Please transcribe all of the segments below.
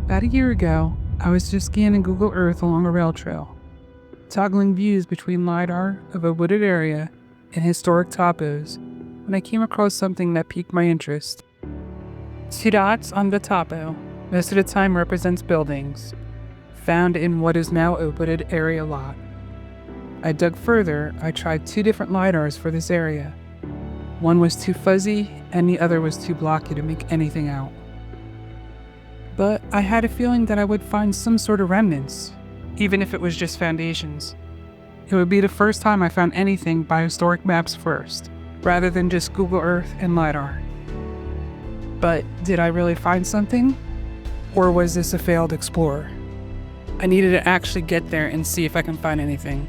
About a year ago, I was just scanning Google Earth along a rail trail, toggling views between LiDAR of a wooded area and historic topos, when I came across something that piqued my interest. 2 dots on the topo most of the time represents buildings, found in what is now a wooded area lot. I dug further. I tried 2 different LiDARs for this area. One was too fuzzy, and the other was too blocky to make anything out. But I had a feeling that I would find some sort of remnants, even if it was just foundations. It would be the first time I found anything by historic maps first, rather than just Google Earth and LiDAR. But did I really find something? Or was this a failed explorer? I needed to actually get there and see if I can find anything.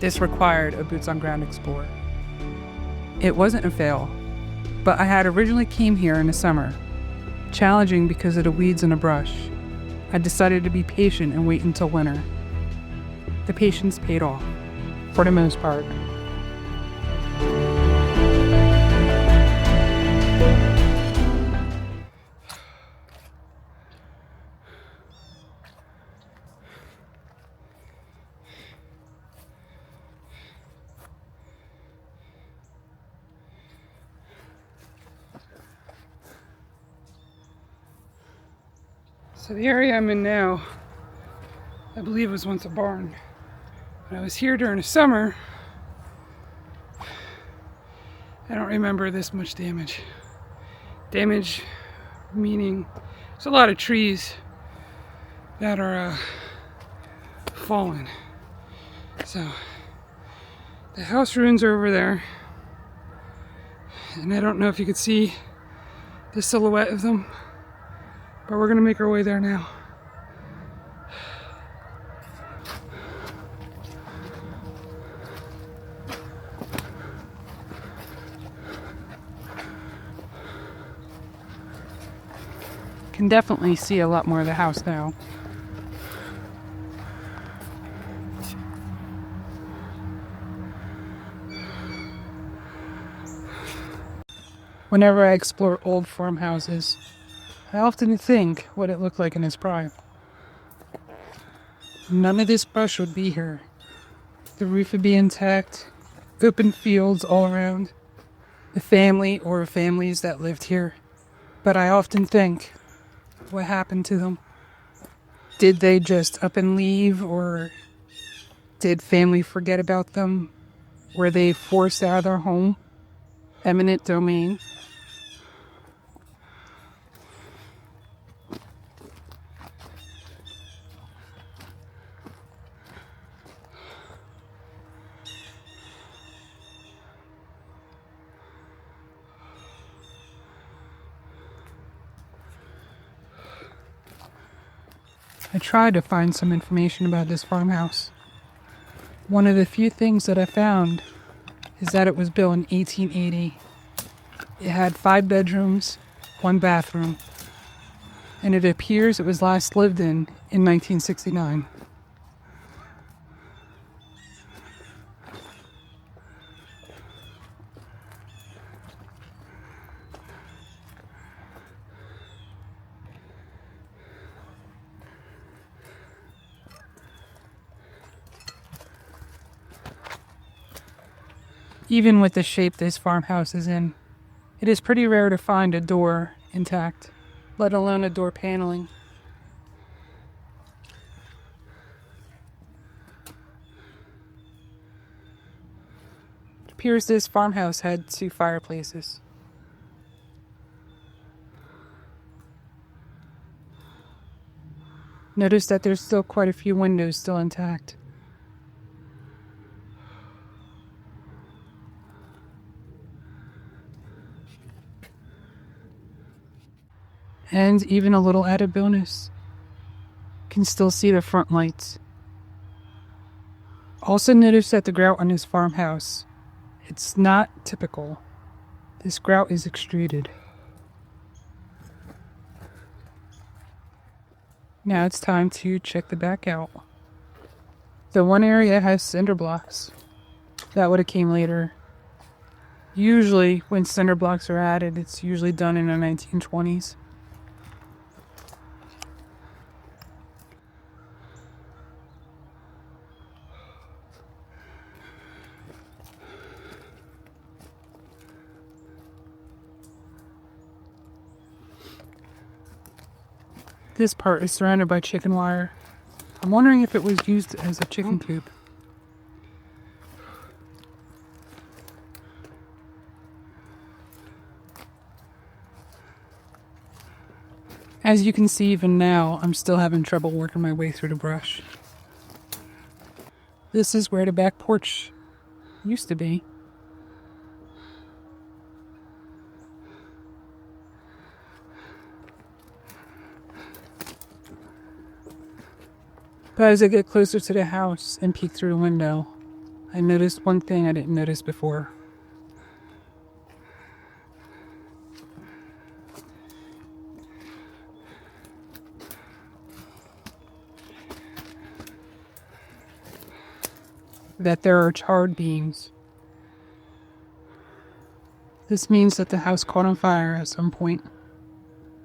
This required a boots-on-ground explorer. It wasn't a fail, but I had originally came here in the summer. Challenging because of the weeds and the brush. I decided to be patient and wait until winter. The patience paid off, for the most part. So the area I'm in now, I believe was once a barn. When I was here during the summer, I don't remember this much damage. Damage meaning there's a lot of trees that are fallen. So the house ruins are over there, and I don't know if you could see the silhouette of them, but we're gonna make our way there now. Can definitely see a lot more of the house now. Whenever I explore old farmhouses, I often think what it looked like in its prime. None of this brush would be here. The roof would be intact, open fields all around, the family or families that lived here. But I often think, what happened to them? Did they just up and leave, or did family forget about them? Were they forced out of their home? Eminent domain? I tried to find some information about this farmhouse. One of the few things that I found is that it was built in 1880. It had 5 bedrooms, 1 bathroom, and it appears it was last lived in 1969. Even with the shape this farmhouse is in, it is pretty rare to find a door intact, let alone a door paneling. It appears this farmhouse had 2 fireplaces. Notice that there's still quite a few windows still intact. And even a little added bonus, can still see the front lights. Also notice that the grout on this farmhouse, it's not typical. This grout is extruded. Now it's time to check the back out. The one area has cinder blocks. That would have came later. Usually when cinder blocks are added, it's usually done in the 1920s. This part is surrounded by chicken wire. I'm wondering if it was used as a chicken coop. As you can see, even now, I'm still having trouble working my way through the brush. This is where the back porch used to be. But as I get closer to the house and peek through the window, I noticed one thing I didn't notice before. That there are charred beams. This means that the house caught on fire at some point,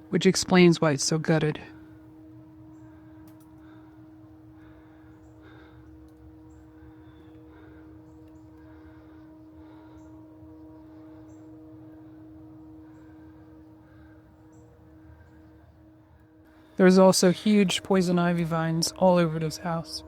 which explains why it's so gutted. There's also huge poison ivy vines all over this house.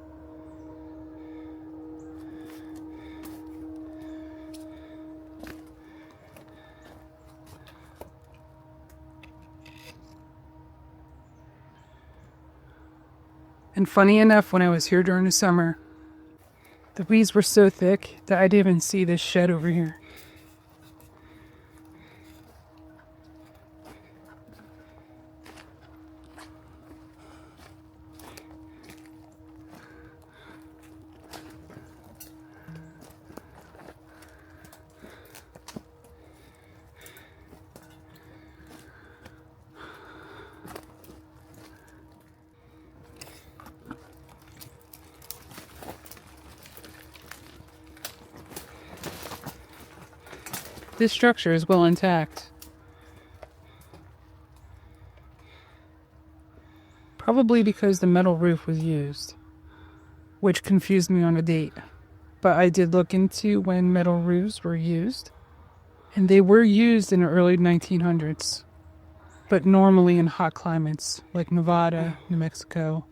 And funny enough, when I was here during the summer, the weeds were so thick that I didn't even see this shed over here. This structure is well intact. Probably because the metal roof was used, which confused me on the date. But I did look into when metal roofs were used, and they were used in the early 1900s, but normally in hot climates like Nevada, New Mexico,